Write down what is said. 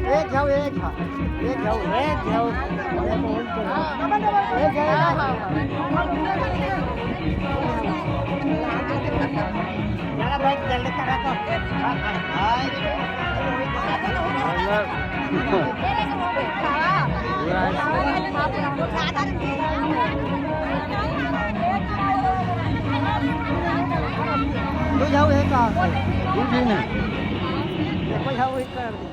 एक घ्याव एक घ्या एक घ्याव एक घ्याव एक घ्या याला बाईक जल्दी करायचं तू जाऊ हे का तू नाही घ्यावं हे कर